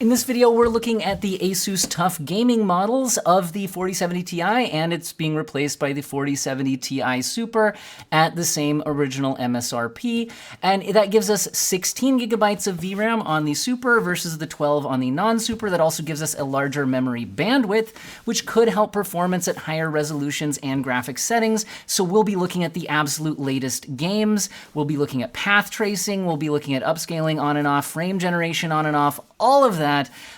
In this video, we're looking at the Asus TUF gaming models of the 4070 Ti, and it's being replaced by the 4070 Ti Super at the same original MSRP. And that gives us 16 gigabytes of VRAM on the Super versus the 12 on the non-Super. That also gives us a larger memory bandwidth, which could help performance at higher resolutions and graphics settings. So we'll be looking at the absolute latest games. We'll be looking at path tracing. We'll be looking at upscaling on and off, frame generation on and off, all of that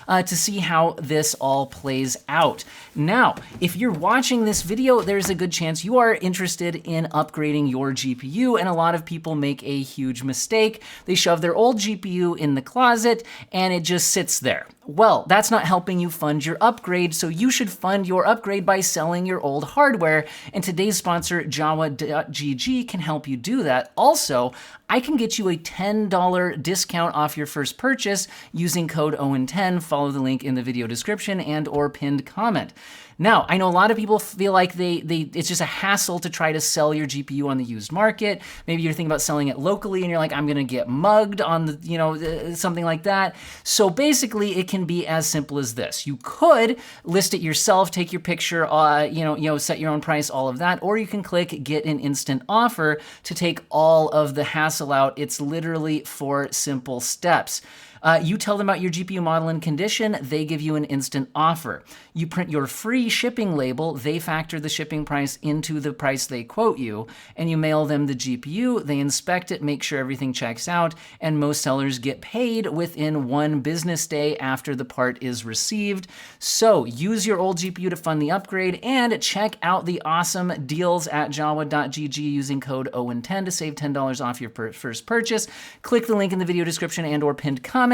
to see how this all plays out. Now, if you're watching this video, there's a good chance you are interested in upgrading your GPU, and a lot of people make a huge mistake. They shove their old GPU in the closet and it just sits there. Well, that's not helping you fund your upgrade, so you should fund your upgrade by selling your old hardware, and today's sponsor, Jawa.gg, can help you do that. Also, I can get you a $10 discount off your first purchase using code OWEN10. Follow the link in the video description and or pinned comment. Now, I know a lot of people feel like it's just a hassle to try to sell your GPU on the used market. Maybe you're thinking about selling it locally and you're like, I'm gonna get mugged on the, something like that. So basically, it can be as simple as this. You could list it yourself, take your picture, set your own price, all of that, or you can click get an instant offer to take all of the hassle out. It's literally 4 simple steps. You tell them about your GPU model and condition, they give you an instant offer. You print your free shipping label, they factor the shipping price into the price they quote you, and you mail them the GPU, they inspect it, make sure everything checks out, and most sellers get paid within 1 business day after the part is received. So use your old GPU to fund the upgrade, and check out the awesome deals at Jawa.gg using code OWEN10 to save $10 off your first purchase. Click the link in the video description and or pinned comment.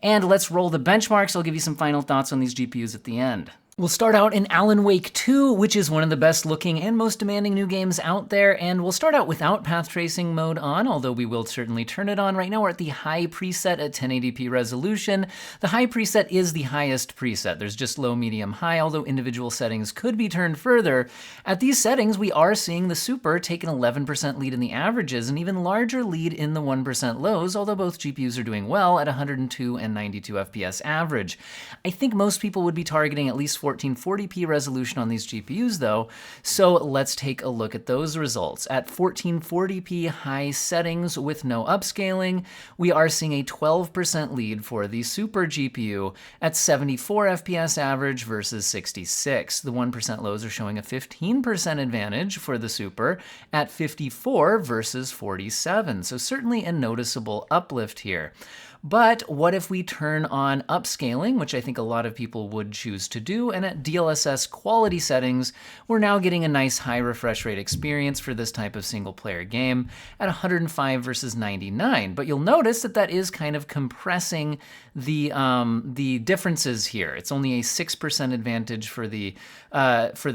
And let's roll the benchmarks. I'll give you some final thoughts on these GPUs at the end. We'll start out in Alan Wake 2, which is one of the best looking and most demanding new games out there, and we'll start out without path tracing mode on, although we will certainly turn it on. Right now we're at the high preset at 1080p resolution. The high preset is the highest preset. There's just low, medium, high, although individual settings could be turned further. At these settings, we are seeing the Super take an 11% lead in the averages, and even larger lead in the 1% lows, although both GPUs are doing well at 102 and 92 FPS average. I think most people would be targeting at least 1440p resolution on these GPUs though, so let's take a look at those results. At 1440p high settings with no upscaling, we are seeing a 12% lead for the Super GPU at 74 FPS average versus 66. The 1% lows are showing a 15% advantage for the Super at 54 versus 47, so certainly a noticeable uplift here. But what if we turn on upscaling, which I think a lot of people would choose to do, and at DLSS quality settings, we're now getting a nice high refresh rate experience for this type of single player game at 105 versus 99. But you'll notice that that is kind of compressing the differences here. It's only a 6% advantage for the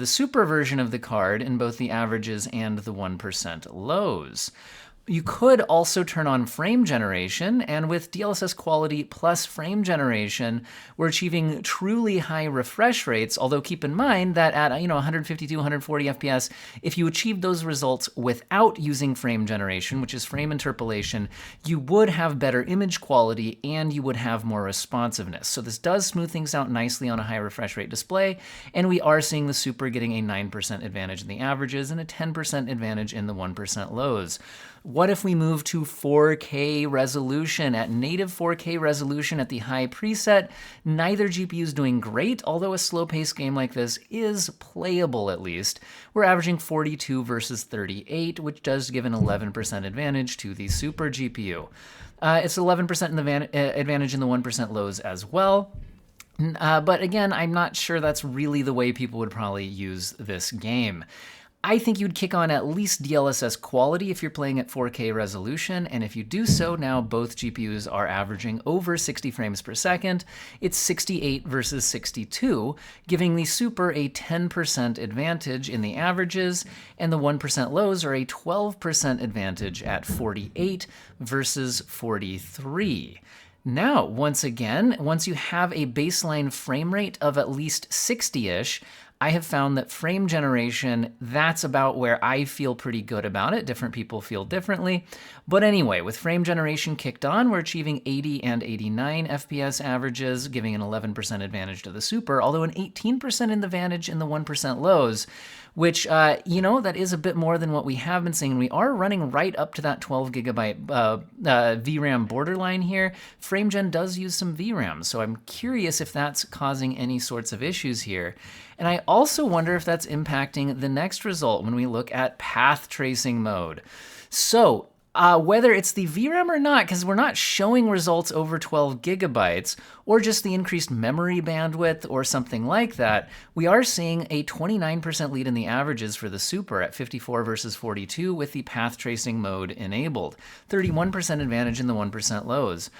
Super version of the card in both the averages and the 1% lows. You could also turn on frame generation, and with DLSS quality plus frame generation, we're achieving truly high refresh rates, although keep in mind that at 152, 140 FPS, if you achieve those results without using frame generation, which is frame interpolation, you would have better image quality and you would have more responsiveness. So this does smooth things out nicely on a high refresh rate display, and we are seeing the Super getting a 9% advantage in the averages and a 10% advantage in the 1% lows. What if we move to 4K resolution? At native 4K resolution at the high preset, neither GPU is doing great, although a slow-paced game like this is playable at least. We're averaging 42 versus 38, which does give an 11% advantage to the Super GPU. It's 11% in the advantage in the 1% lows as well. But again, I'm not sure that's really the way people would probably use this game. I think you'd kick on at least DLSS quality if you're playing at 4K resolution, and if you do so, now both GPUs are averaging over 60 frames per second. It's 68 versus 62, giving the Super a 10% advantage in the averages, and the 1% lows are a 12% advantage at 48 versus 43. Now, once again, once you have a baseline frame rate of at least 60-ish, I have found that frame generation, that's about where I feel pretty good about it. Different people feel differently. But anyway, with frame generation kicked on, we're achieving 80 and 89 FPS averages, giving an 11% advantage to the Super, although an 18% advantage in the 1% lows, which, that is a bit more than what we have been seeing. We are running right up to that 12 gigabyte VRAM borderline here. FrameGen does use some VRAM, so I'm curious if that's causing any sorts of issues here. And I also wonder if that's impacting the next result when we look at path tracing mode. So, whether it's the VRAM or not, because we're not showing results over 12 gigabytes, or just the increased memory bandwidth or something like that, we are seeing a 29% lead in the averages for the Super at 54 versus 42 with the path tracing mode enabled. 31% advantage in the 1% lows.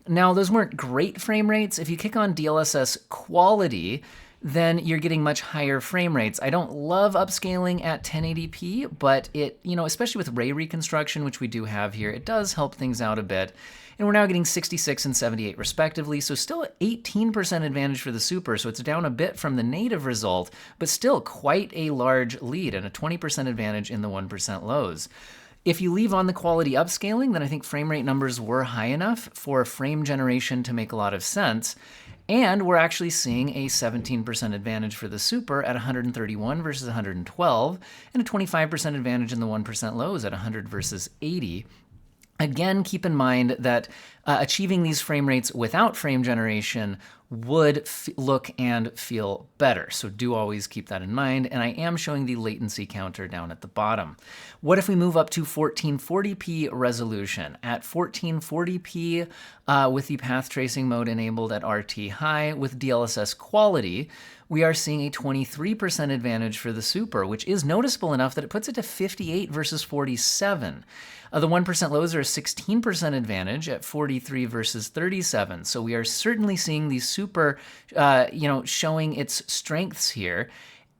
Now, those weren't great frame rates. If you kick on DLSS quality, then you're getting much higher frame rates. I don't love upscaling at 1080p, but it, especially with ray reconstruction, which we do have here, it does help things out a bit. And we're now getting 66 and 78 respectively, so still 18% advantage for the Super, so it's down a bit from the native result, but still quite a large lead and a 20% advantage in the 1% lows. If you leave on the quality upscaling, then I think frame rate numbers were high enough for frame generation to make a lot of sense. And we're actually seeing a 17% advantage for the Super at 131 versus 112, and a 25% advantage in the 1% lows at 100 versus 80. Again, keep in mind that achieving these frame rates without frame generation would look and feel better. So do always keep that in mind. And I am showing the latency counter down at the bottom. What if we move up to 1440p resolution? At 1440p with the path tracing mode enabled at RT high with DLSS quality, we are seeing a 23% advantage for the Super, which is noticeable enough that it puts it to 58 versus 47. The 1% lows are a 16% advantage at 43 versus 37. So we are certainly seeing the Super, showing its strengths here.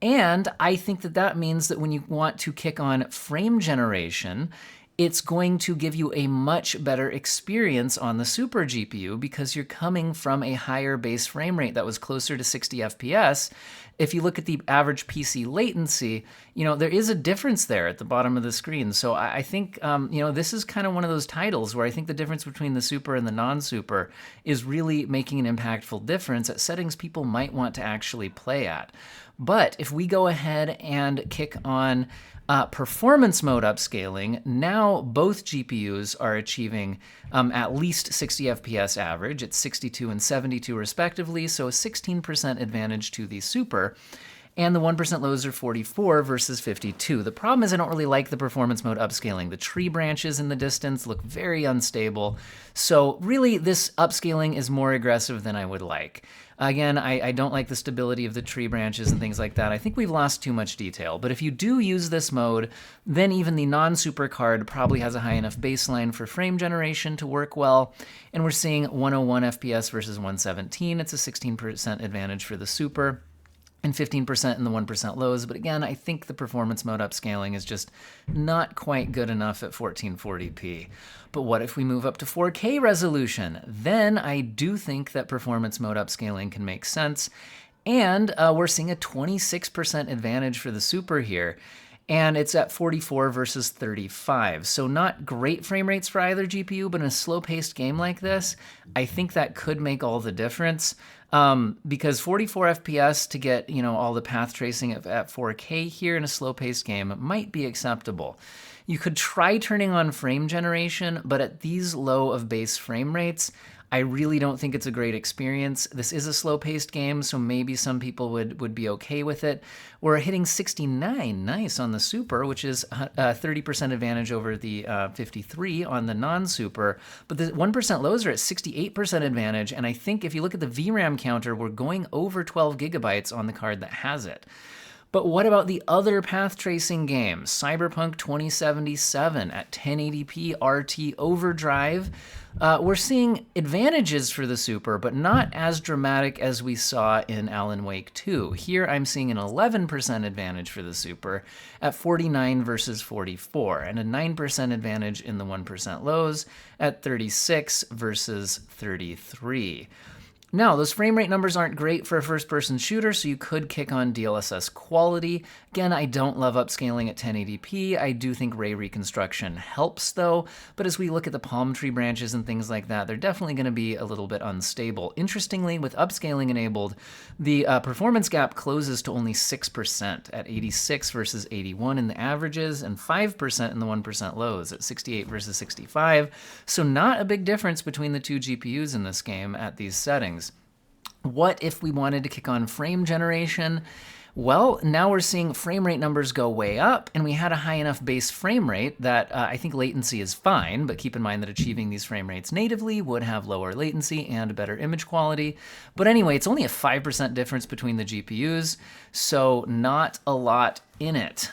And I think that means that when you want to kick on frame generation, it's going to give you a much better experience on the Super GPU because you're coming from a higher base frame rate that was closer to 60 FPS. If you look at the average PC latency, there is a difference there at the bottom of the screen. So I think, this is kind of one of those titles where I think the difference between the Super and the non-Super is really making an impactful difference at settings people might want to actually play at. But if we go ahead and kick on performance mode upscaling, now both GPUs are achieving at least 60 FPS average. It's 62 and 72 respectively, so a 16% advantage to the Super. And the 1% lows are 44 versus 52. The problem is I don't really like the performance mode upscaling. The tree branches in the distance look very unstable. So really this upscaling is more aggressive than I would like. Again, I don't like the stability of the tree branches and things like that. I think we've lost too much detail. But if you do use this mode, then even the non-Super card probably has a high enough baseline for frame generation to work well. And we're seeing 101 FPS versus 117. It's a 16% advantage for the Super and 15% in the 1% lows. But again, I think the performance mode upscaling is just not quite good enough at 1440p. But what if we move up to 4K resolution? Then I do think that performance mode upscaling can make sense. And we're seeing a 26% advantage for the Super here. And it's at 44 versus 35. So not great frame rates for either GPU, but in a slow-paced game like this, I think that could make all the difference. Because 44 FPS to get, all the path tracing at 4K here in a slow-paced game might be acceptable. You could try turning on frame generation, but at these low of base frame rates, I really don't think it's a great experience. This is a slow-paced game, so maybe some people would be okay with it. We're hitting 69, nice, on the Super, which is a 30% advantage over the 53 on the non-Super. But the 1% lows are at 68% advantage, and I think if you look at the VRAM counter, we're going over 12 gigabytes on the card that has it. But what about the other path tracing games? Cyberpunk 2077 at 1080p RT Overdrive. We're seeing advantages for the Super, but not as dramatic as we saw in Alan Wake 2. Here I'm seeing an 11% advantage for the Super at 49 versus 44, and a 9% advantage in the 1% lows at 36 versus 33. Now, those frame rate numbers aren't great for a first-person shooter, so you could kick on DLSS quality. Again, I don't love upscaling at 1080p. I do think ray reconstruction helps, though, but as we look at the palm tree branches and things like that, they're definitely going to be a little bit unstable. Interestingly, with upscaling enabled, the performance gap closes to only 6% at 86 versus 81 in the averages, and 5% in the 1% lows at 68 versus 65, so not a big difference between the two GPUs in this game at these settings. What if we wanted to kick on frame generation? Well, now we're seeing frame rate numbers go way up, and we had a high enough base frame rate that I think latency is fine, but keep in mind that achieving these frame rates natively would have lower latency and better image quality. But anyway, it's only a 5% difference between the GPUs, so not a lot in it.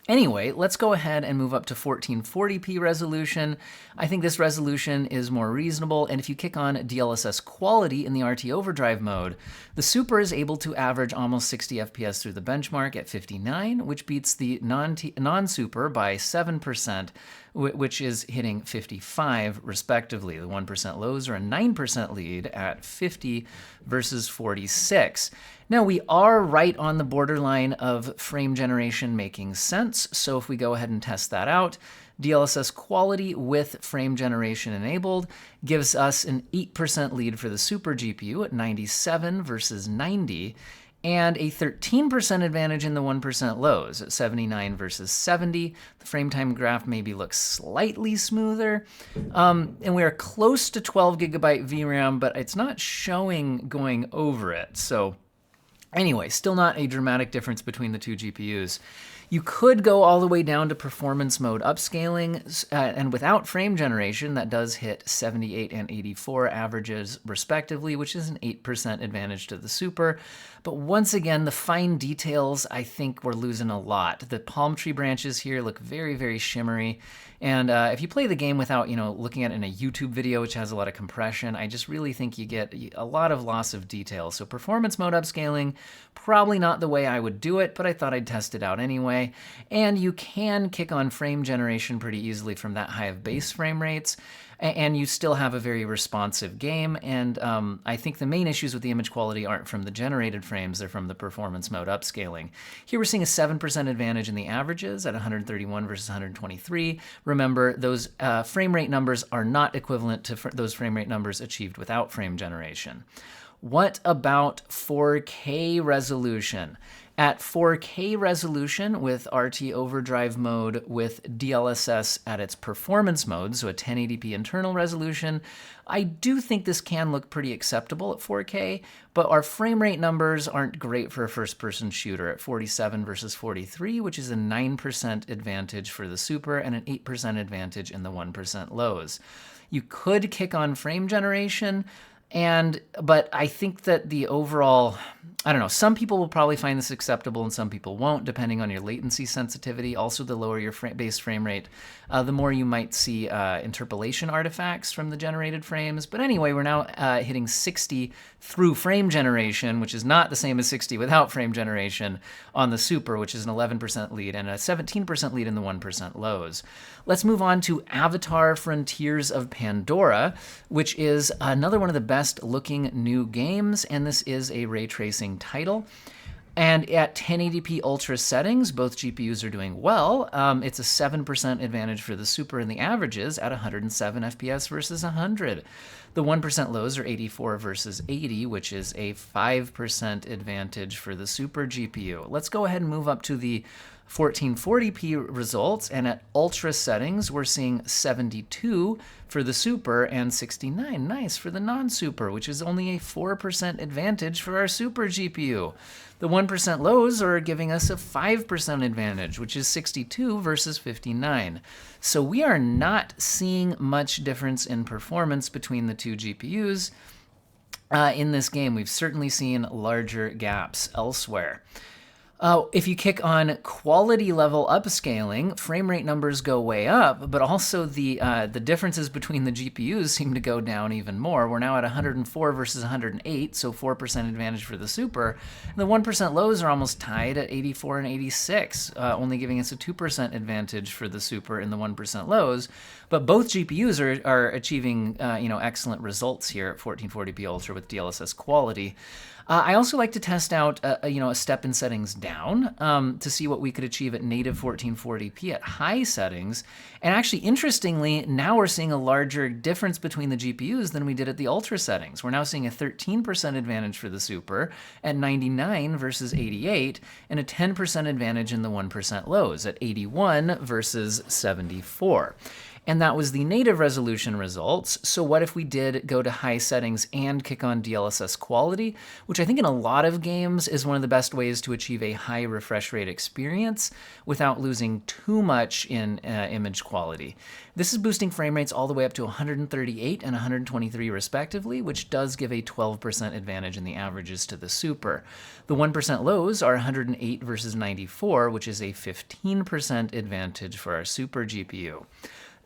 Anyway, let's go ahead and move up to 1440p resolution. I think this resolution is more reasonable, and if you kick on DLSS quality in the RT Overdrive mode, the Super is able to average almost 60 FPS through the benchmark at 59, which beats the non-Super by 7%, which is hitting 55 respectively. The 1% lows are a 9% lead at 50 versus 46. Now, we are right on the borderline of frame generation making sense, so if we go ahead and test that out, DLSS quality with frame generation enabled gives us an 8% lead for the Super GPU at 97 versus 90, and a 13% advantage in the 1% lows at 79 versus 70. The frame time graph maybe looks slightly smoother. And we are close to 12 gigabyte VRAM, but it's not showing going over it. So anyway, still not a dramatic difference between the two GPUs. You could go all the way down to performance mode upscaling, and without frame generation, that does hit 78 and 84 averages respectively, which is an 8% advantage to the Super. But once again, the fine details, I think we're losing a lot. The palm tree branches here look very, very shimmery. And if you play the game without, looking at it in a YouTube video, which has a lot of compression, I just really think you get a lot of loss of detail. So performance mode upscaling, probably not the way I would do it, but I thought I'd test it out anyway. And you can kick on frame generation pretty easily from that high of base frame rates, and you still have a very responsive game. And I think the main issues with the image quality aren't from the generated frames, they're from the performance mode upscaling. Here we're seeing a 7% advantage in the averages at 131 versus 123. Remember, those frame rate numbers are not equivalent to those frame rate numbers achieved without frame generation. What about 4K resolution? At 4K resolution with RT Overdrive mode with DLSS at its performance mode, so a 1080p internal resolution, I do think this can look pretty acceptable at 4K, but our frame rate numbers aren't great for a first-person shooter at 47 versus 43, which is a 9% advantage for the Super and an 8% advantage in the 1% lows. You could kick on frame generation, but I think that the overall, I don't know, some people will probably find this acceptable and some people won't, depending on your latency sensitivity. Also, the lower your base frame rate, the more you might see interpolation artifacts from the generated frames. But anyway, we're now hitting 60 through frame generation, which is not the same as 60 without frame generation on the Super, which is an 11% lead and a 17% lead in the 1% lows. Let's move on to Avatar: Frontiers of Pandora, which is another one of the best looking new games, and this is a ray tracing title. And at 1080p ultra settings, both GPUs are doing well. It's a 7% advantage for the Super in the averages at 107 FPS versus 100. The 1% lows are 84 versus 80, which is a 5% advantage for the Super GPU. Let's go ahead and move up to the 1440p results, and at ultra settings, we're seeing 72 for the Super and 69, nice, for the non-Super, which is only a 4% advantage for our Super GPU. The 1% lows are giving us a 5% advantage, which is 62 versus 59. So we are not seeing much difference in performance between the two GPUs in this game. We've certainly seen larger gaps elsewhere. If you kick on quality level upscaling, frame rate numbers go way up, but also the differences between the GPUs seem to go down even more. We're now at 104 versus 108, so 4% advantage for the Super. And the 1% lows are almost tied at 84 and 86, only giving us a 2% advantage for the Super in the 1% lows. But both GPUs are achieving excellent results here at 1440p Ultra with DLSS quality. I also like to test out a step in settings down to see what we could achieve at native 1440p at high settings. And actually, interestingly, now we're seeing a larger difference between the GPUs than we did at the Ultra settings. We're now seeing a 13% advantage for the Super at 99 versus 88, and a 10% advantage in the 1% lows at 81 versus 74. And that was the native resolution results. So what if we did go to high settings and kick on DLSS quality, which I think in a lot of games is one of the best ways to achieve a high refresh rate experience without losing too much in image quality. This is boosting frame rates all the way up to 138 and 123 respectively, which does give a 12% advantage in the averages to the Super. The 1% lows are 108 versus 94, which is a 15% advantage for our Super GPU.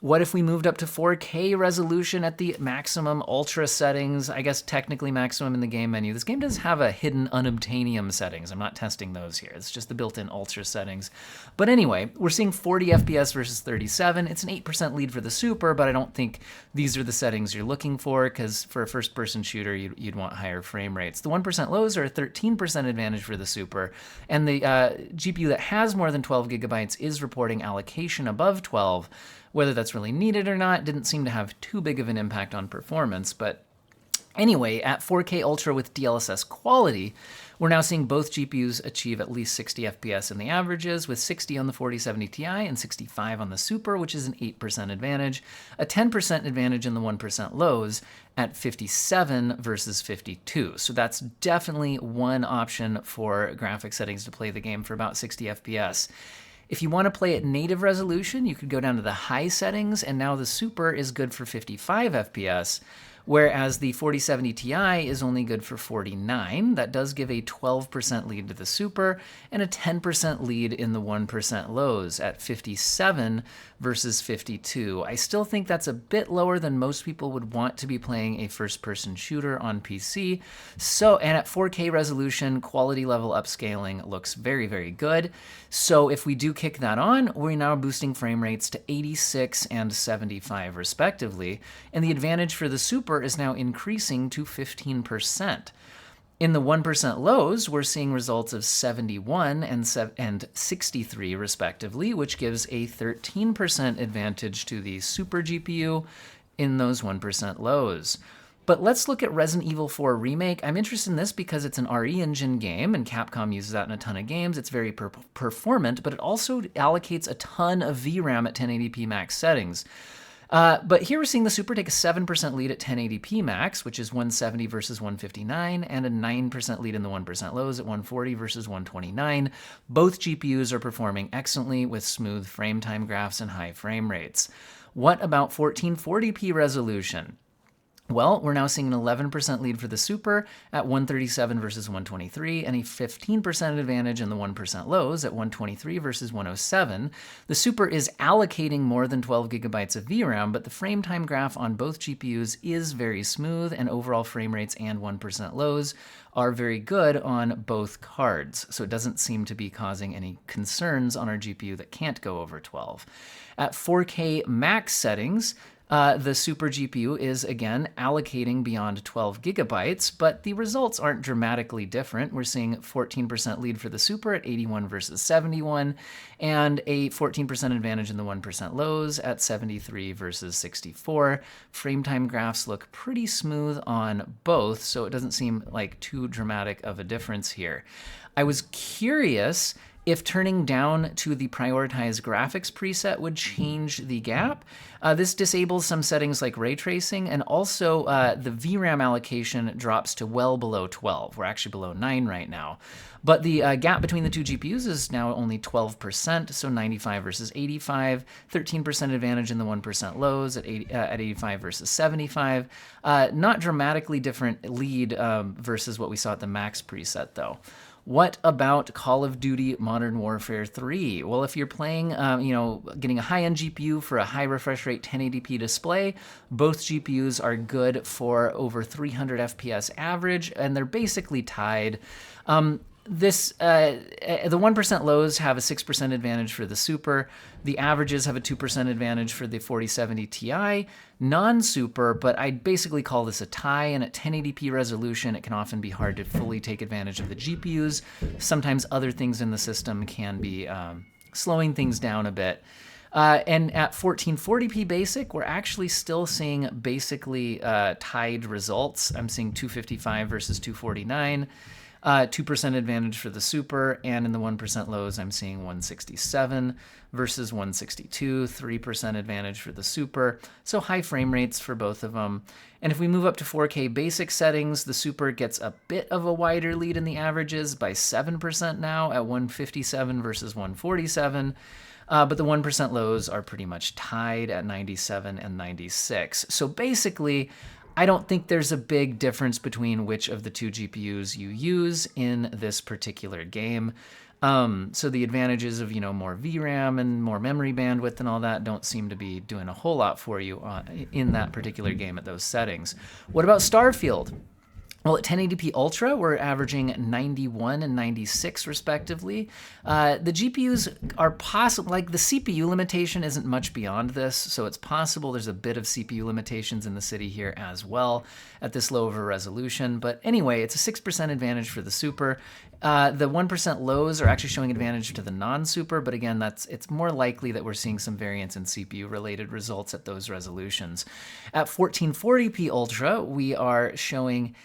What if we moved up to 4K resolution at the maximum ultra settings? I guess technically maximum in the game menu. This game does have a hidden unobtainium settings. I'm not testing those here. It's just the built-in ultra settings. But anyway, we're seeing 40 FPS versus 37. It's an 8% lead for the Super, but I don't think these are the settings you're looking for, because for a first-person shooter, you'd want higher frame rates. The 1% lows are a 13% advantage for the Super, and the GPU that has more than 12 gigabytes is reporting allocation above 12. Whether that's really needed or not didn't seem to have too big of an impact on performance, but anyway, at 4K Ultra with DLSS quality, we're now seeing both GPUs achieve at least 60 FPS in the averages, with 60 on the 4070 Ti and 65 on the Super, which is an 8% advantage, a 10% advantage in the 1% lows at 57 versus 52. So that's definitely one option for graphic settings to play the game for about 60 FPS. If you want to play at native resolution, you could go down to the high settings, and now the Super is good for 55 FPS, whereas the 4070 Ti is only good for 49. That does give a 12% lead to the Super and a 10% lead in the 1% lows at 57 versus 52. I still think that's a bit lower than most people would want to be playing a first-person shooter on PC. And at 4K resolution, quality level upscaling looks very, very good. So if we do kick that on, we're now boosting frame rates to 86 and 75 respectively, and the advantage for the Super is now increasing to 15%. In the 1% lows, we're seeing results of 71 and 63 respectively, which gives a 13% advantage to the Super GPU in those 1% lows. But let's look at Resident Evil 4 Remake. I'm interested in this because it's an RE Engine game, and Capcom uses that in a ton of games. It's very performant, but it also allocates a ton of VRAM at 1080p max settings. But here we're seeing the Super take a 7% lead at 1080p max, which is 170 versus 159, and a 9% lead in the 1% lows at 140 versus 129. Both GPUs are performing excellently with smooth frame time graphs and high frame rates. What about 1440p resolution? Well, we're now seeing an 11% lead for the Super at 137 versus 123, and a 15% advantage in the 1% lows at 123 versus 107. The Super is allocating more than 12 gigabytes of VRAM, but the frame time graph on both GPUs is very smooth, and overall frame rates and 1% lows are very good on both cards. So it doesn't seem to be causing any concerns on our GPU that can't go over 12. At 4K max settings, the Super GPU is, again, allocating beyond 12 gigabytes, but the results aren't dramatically different. We're seeing 14% lead for the Super at 81 versus 71, and a 14% advantage in the 1% lows at 73 versus 64. Frame time graphs look pretty smooth on both, so it doesn't seem like too dramatic of a difference here. I was curious if turning down to the prioritized graphics preset would change the gap. This disables some settings like ray tracing, and also the VRAM allocation drops to well below 12. We're actually below 9 right now. But the gap between the two GPUs is now only 12%, so 95 versus 85, 13% advantage in the 1% lows at 85 versus 75. Not dramatically different lead versus what we saw at the max preset, though. What about Call of Duty Modern Warfare 3? Well, if you're playing, getting a high-end GPU for a high refresh rate 1080p display, both GPUs are good for over 300 FPS average, and they're basically tied. The 1% lows have a 6% advantage for the Super. The averages have a 2% advantage for the 4070 Ti. Non-Super, but I'd basically call this a tie, and at 1080p resolution, it can often be hard to fully take advantage of the GPUs. Sometimes other things in the system can be slowing things down a bit. And at 1440p basic, we're actually still seeing basically tied results. I'm seeing 255 versus 249. 2% advantage for the Super, and in the 1% lows, I'm seeing 167 versus 162, 3% advantage for the Super, so high frame rates for both of them. And if we move up to 4K basic settings, the Super gets a bit of a wider lead in the averages by 7% now at 157 versus 147. But the 1% lows are pretty much tied at 97 and 96. So basically, I don't think there's a big difference between which of the two GPUs you use in this particular game. So the advantages of, more VRAM and more memory bandwidth and all that don't seem to be doing a whole lot for you in that particular game at those settings. What about Starfield? Well, at 1080p Ultra, we're averaging 91 and 96 respectively. The GPUs are possible, like the CPU limitation isn't much beyond this, so it's possible there's a bit of CPU limitations in the city here as well at this low of a resolution. But anyway, it's a 6% advantage for the Super. The 1% lows are actually showing advantage to the non-Super, but again, it's more likely that we're seeing some variance in CPU-related results at those resolutions. At 1440p Ultra, we are showing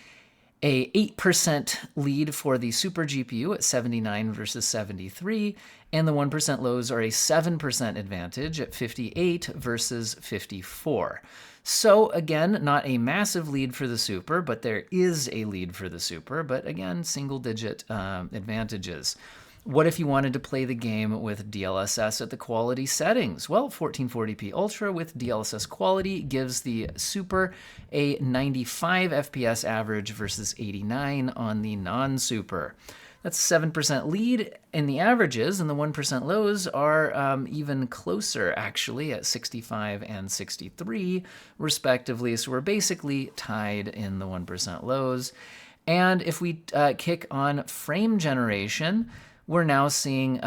a 8% lead for the Super GPU at 79 versus 73, and the 1% lows are a 7% advantage at 58 versus 54. So again, not a massive lead for the Super, but there is a lead for the Super, but again, single-digit advantages. What if you wanted to play the game with DLSS at the quality settings? Well, 1440p Ultra with DLSS quality gives the Super a 95 FPS average versus 89 on the non-Super. That's 7% lead in the averages, and the 1% lows are even closer, actually, at 65 and 63, respectively. So we're basically tied in the 1% lows. And if we kick on frame generation, we're now seeing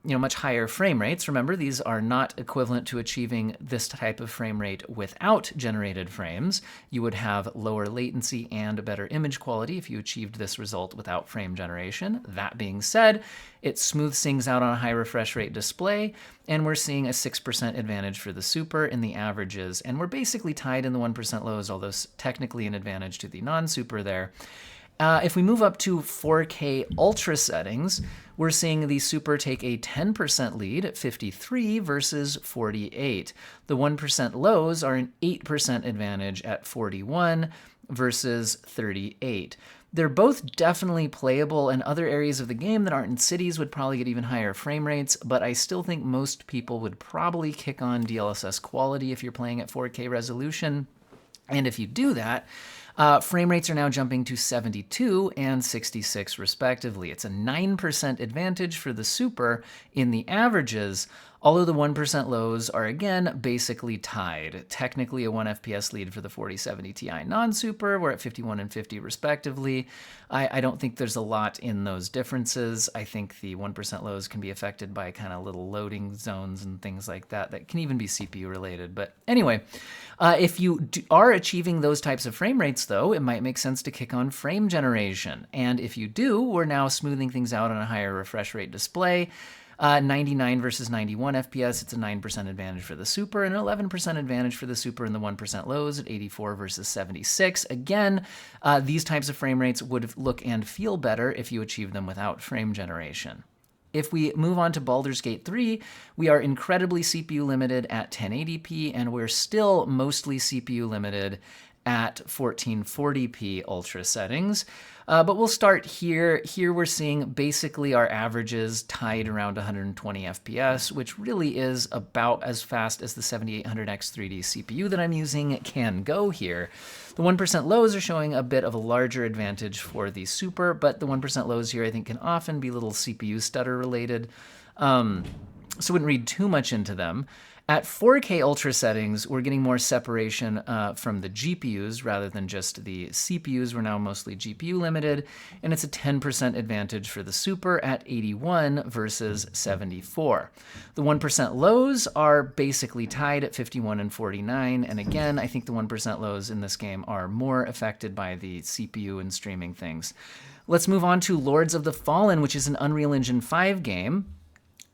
much higher frame rates. Remember, these are not equivalent to achieving this type of frame rate without generated frames. You would have lower latency and better image quality if you achieved this result without frame generation. That being said, it smooths things out on a high refresh rate display, and we're seeing a 6% advantage for the Super in the averages, and we're basically tied in the 1% lows, although technically an advantage to the non-Super there. If we move up to 4K Ultra settings, we're seeing the Super take a 10% lead at 53 versus 48. The 1% lows are an 8% advantage at 41 versus 38. They're both definitely playable, and other areas of the game that aren't in cities would probably get even higher frame rates, but I still think most people would probably kick on DLSS quality if you're playing at 4K resolution. And if you do that, frame rates are now jumping to 72 and 66 respectively. It's a 9% advantage for the Super in the averages, although the 1% lows are again basically tied. Technically a 1 FPS lead for the 4070 Ti non-Super. We're at 51 and 50 respectively. I don't think there's a lot in those differences. I think the 1% lows can be affected by kind of little loading zones and things like that that can even be CPU related. But anyway, if you are achieving those types of frame rates, though, it might make sense to kick on frame generation. And if you do, we're now smoothing things out on a higher refresh rate display. 99 versus 91 FPS, it's a 9% advantage for the Super, and an 11% advantage for the Super in the 1% lows at 84 versus 76. Again, these types of frame rates would look and feel better if you achieve them without frame generation. If we move on to Baldur's Gate 3, we are incredibly CPU limited at 1080p, and we're still mostly CPU limited at 1440p ultra settings. But we'll start here. Here we're seeing basically our averages tied around 120 FPS, which really is about as fast as the 7800X 3D CPU that I'm using can go here. The 1% lows are showing a bit of a larger advantage for the Super, but the 1% lows here I think can often be a little CPU stutter related, so wouldn't read too much into them. At 4K ultra settings, we're getting more separation from the GPUs rather than just the CPUs. We're now mostly GPU limited, and it's a 10% advantage for the Super at 81 versus 74. The 1% lows are basically tied at 51 and 49, and again, I think the 1% lows in this game are more affected by the CPU and streaming things. Let's move on to Lords of the Fallen, which is an Unreal Engine 5 game.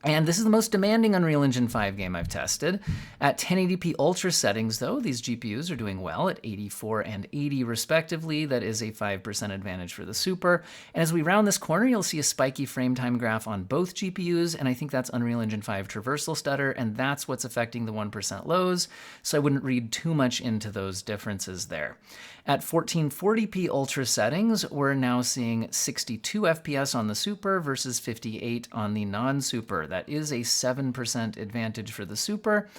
And this is the most demanding Unreal Engine 5 game I've tested. At 1080p ultra settings, though, these GPUs are doing well at 84 and 80 respectively. That is a 5% advantage for the Super. And as we round this corner, you'll see a spiky frame time graph on both GPUs, and I think that's Unreal Engine 5 traversal stutter, and that's what's affecting the 1% lows, so I wouldn't read too much into those differences there. At 1440p ultra settings, we're now seeing 62 FPS on the Super versus 58 on the non-Super. That is a 7% advantage for the Super.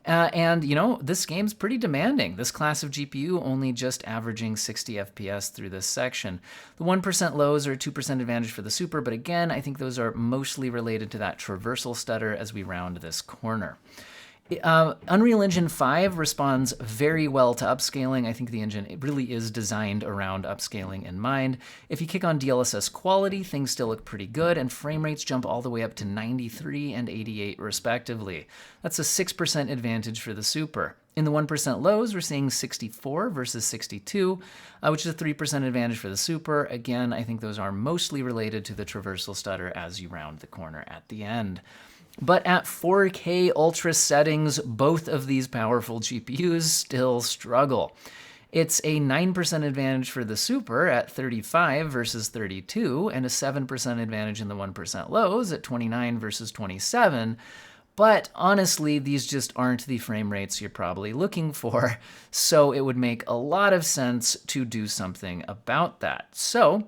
And, you know, this game's pretty demanding. This class of GPU only just averaging 60 FPS through this section. The 1% lows are a 2% advantage for the Super, but again, I think those are mostly related to that traversal stutter as we round this corner. Unreal Engine 5 responds very well to upscaling. I think the engine really is designed around upscaling in mind. If you kick on DLSS quality, things still look pretty good, and frame rates jump all the way up to 93 and 88 respectively. That's a 6% advantage for the Super. In the 1% lows, we're seeing 64 versus 62, which is a 3% advantage for the Super. Again, I think those are mostly related to the traversal stutter as you round the corner at the end. But at 4K ultra settings, both of these powerful GPUs still struggle. It's a 9% advantage for the Super at 35 versus 32, and a 7% advantage in the 1% lows at 29 versus 27. But honestly, these just aren't the frame rates you're probably looking for, so it would make a lot of sense to do something about that. So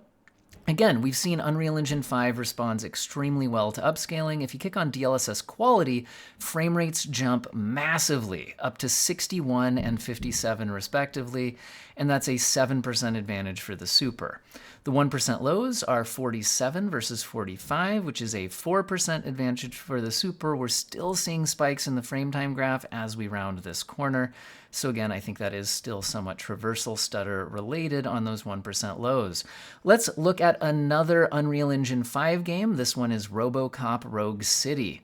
again, we've seen Unreal Engine 5 responds extremely well to upscaling. If you kick on DLSS quality, frame rates jump massively, up to 61 and 57 respectively, and that's a 7% advantage for the Super. The 1% lows are 47 versus 45, which is a 4% advantage for the Super. We're still seeing spikes in the frame time graph as we round this corner. So again, I think that is still somewhat traversal stutter related on those 1% lows. Let's look at another Unreal Engine 5 game. This one is RoboCop Rogue City.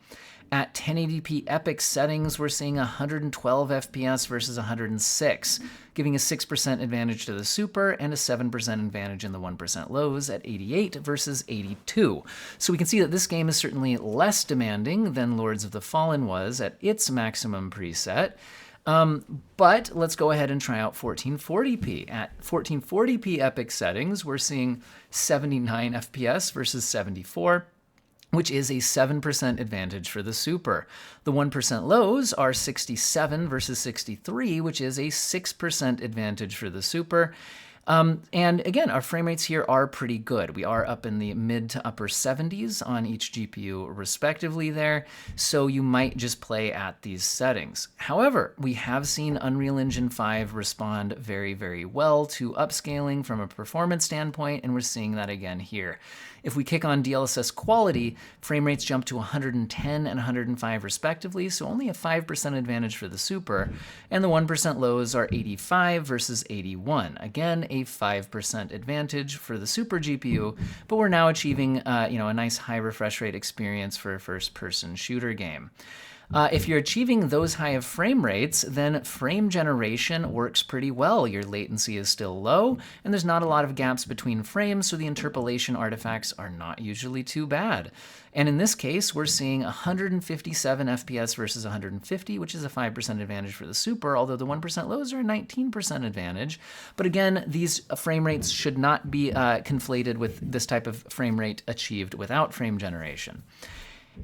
At 1080p epic settings, we're seeing 112 FPS versus 106, giving a 6% advantage to the Super and a 7% advantage in the 1% lows at 88 versus 82. So we can see that this game is certainly less demanding than Lords of the Fallen was at its maximum preset. But let's go ahead and try out 1440p. At 1440p epic settings, we're seeing 79 FPS versus 74, which is a 7% advantage for the Super. The 1% lows are 67 versus 63, which is a 6% advantage for the Super. And again, our frame rates here are pretty good. We are up in the mid to upper 70s on each GPU respectively there, so you might just play at these settings. However, we have seen Unreal Engine 5 respond very, very well to upscaling from a performance standpoint, and we're seeing that again here. If we kick on DLSS quality, frame rates jump to 110 and 105 respectively, so only a 5% advantage for the Super, and the 1% lows are 85 versus 81. Again, a 5% advantage for the Super GPU, but we're now achieving a nice high refresh rate experience for a first-person shooter game. If you're achieving those high of frame rates, then frame generation works pretty well. Your latency is still low, and there's not a lot of gaps between frames, so the interpolation artifacts are not usually too bad. And in this case, we're seeing 157 FPS versus 150, which is a 5% advantage for the Super, although the 1% lows are a 19% advantage. But again, these frame rates should not be conflated with this type of frame rate achieved without frame generation.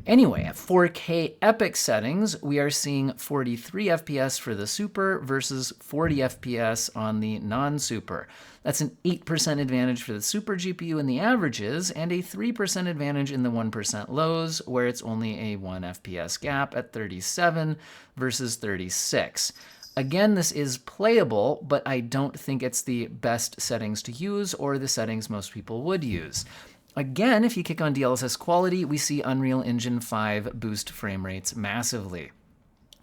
Anyway, at 4K epic settings, we are seeing 43 FPS for the Super versus 40 FPS on the non-Super. That's an 8% advantage for the Super GPU in the averages and a 3% advantage in the 1% lows, where it's only a 1 FPS gap at 37 versus 36. Again, this is playable, but I don't think it's the best settings to use or the settings most people would use. Again, if you kick on DLSS quality, we see Unreal Engine 5 boost frame rates massively.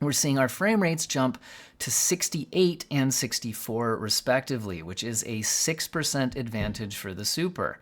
We're seeing our frame rates jump to 68 and 64 respectively, which is a 6% advantage for the Super.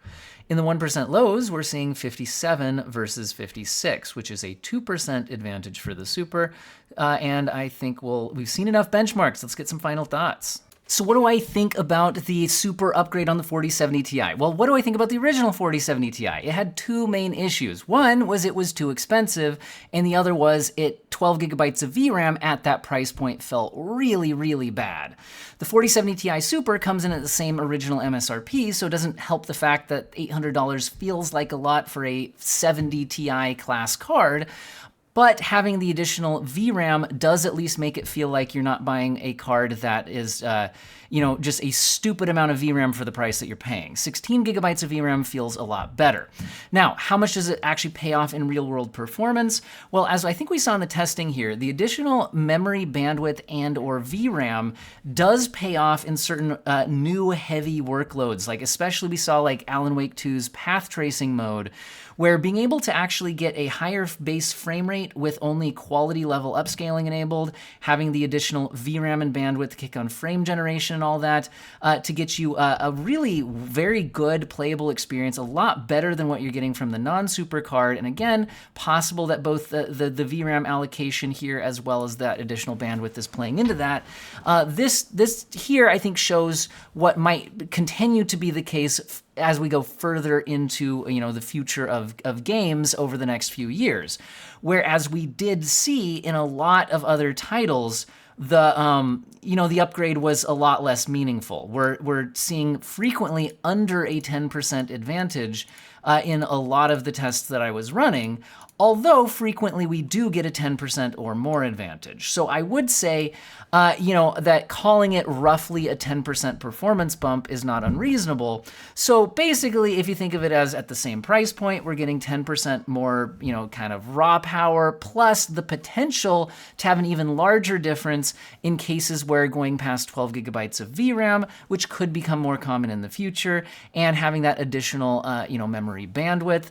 In the 1% lows, we're seeing 57 versus 56, which is a 2% advantage for the Super. And I think we've seen enough benchmarks. Let's get some final thoughts. So what do I think about the Super upgrade on the 4070 Ti? Well, what do I think about the original 4070 Ti? It had two main issues. One was it was too expensive, and the other was 12 gigabytes of VRAM at that price point felt really, really bad. The 4070 Ti Super comes in at the same original MSRP, so it doesn't help the fact that $800 feels like a lot for a 70 Ti class card. But having the additional VRAM does at least make it feel like you're not buying a card that is, just a stupid amount of VRAM for the price that you're paying. 16 gigabytes of VRAM feels a lot better. Now, how much does it actually pay off in real-world performance? Well, as I think we saw in the testing here, the additional memory bandwidth and/or VRAM does pay off in certain new heavy workloads. Like especially we saw like Alan Wake 2's path tracing mode, where being able to actually get a higher base frame rate with only quality level upscaling enabled, having the additional VRAM and bandwidth to kick on frame generation and all that, to get you a really very good playable experience, a lot better than what you're getting from the non-Super card. And again, possible that both the VRAM allocation here as well as that additional bandwidth is playing into that. This here, I think, shows what might continue to be the case as we go further into the future of games over the next few years. Whereas we did see in a lot of other titles, the upgrade was a lot less meaningful. We're seeing frequently under a 10% advantage in a lot of the tests that I was running, although frequently we do get a 10% or more advantage. So I would say, that calling it roughly a 10% performance bump is not unreasonable. So basically, if you think of it as at the same price point, we're getting 10% more, kind of raw power, plus the potential to have an even larger difference in cases where going past 12 gigabytes of VRAM, which could become more common in the future, and having that additional, memory bandwidth,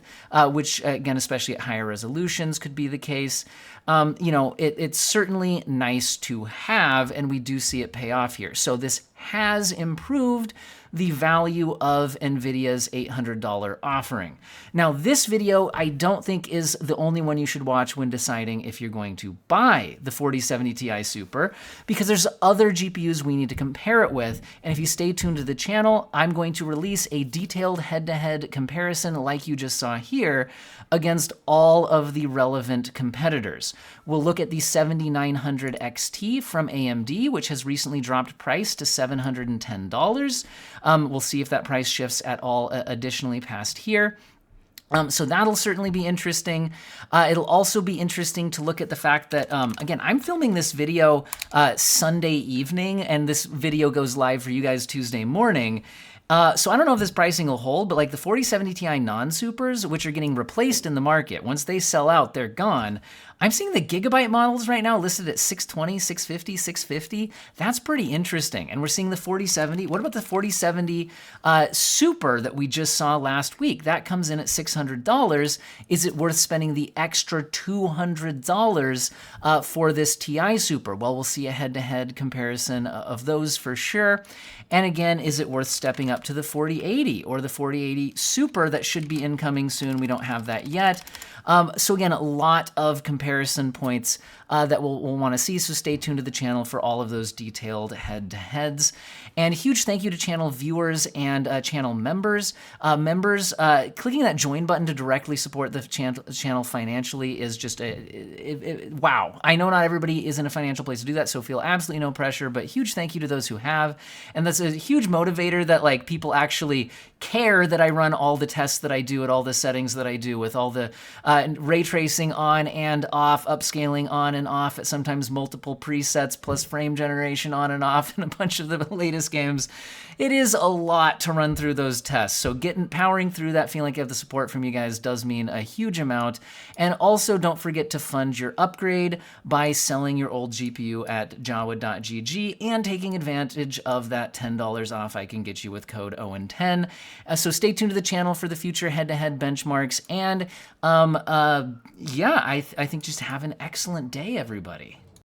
which again, especially at higher resolutions could be the case. It's certainly nice to have, and we do see it pay off here. So this has improved the value of NVIDIA's $800 offering. Now, this video I don't think is the only one you should watch when deciding if you're going to buy the 4070 Ti Super, because there's other GPUs we need to compare it with, and if you stay tuned to the channel, I'm going to release a detailed head-to-head comparison like you just saw here against all of the relevant competitors. We'll look at the 7900 XT from AMD, which has recently dropped price to $710. We'll see if that price shifts at all additionally past here. So that'll certainly be interesting. It'll also be interesting to look at the fact that, again, I'm filming this video Sunday evening, and this video goes live for you guys Tuesday morning. So I don't know if this pricing will hold, but like the 4070 Ti non-supers, which are getting replaced in the market, once they sell out, they're gone. I'm seeing the gigabyte models right now listed at 620, 650, 650. That's pretty interesting. And we're seeing the 4070. What about the 4070 Super that we just saw last week? That comes in at $600. Is it worth spending the extra $200 for this Ti Super? Well, we'll see a head-to-head comparison of those for sure. And again, is it worth stepping up to the 4080 or the 4080 Super that should be incoming soon? We don't have that yet. So again, a lot of comparisons comparison points that we'll want to see, so stay tuned to the channel for all of those detailed head-to-heads. And huge thank you to channel viewers and channel members. Clicking that join button to directly support the channel financially is just wow. I know not everybody is in a financial place to do that, so feel absolutely no pressure, but huge thank you to those who have. And that's a huge motivator that like people actually care that I run all the tests that I do at all the settings that I do, with all the ray tracing on and off, upscaling on and off, at sometimes multiple presets plus frame generation on and off in a bunch of the latest games. It is a lot to run through those tests, so powering through that, feeling like you have the support from you guys does mean a huge amount. And also don't forget to fund your upgrade by selling your old GPU at jawa.gg and taking advantage of that $10 off I can get you with code OWEN10. So stay tuned to the channel for the future head-to-head benchmarks, and yeah, I think just have an excellent day, everybody.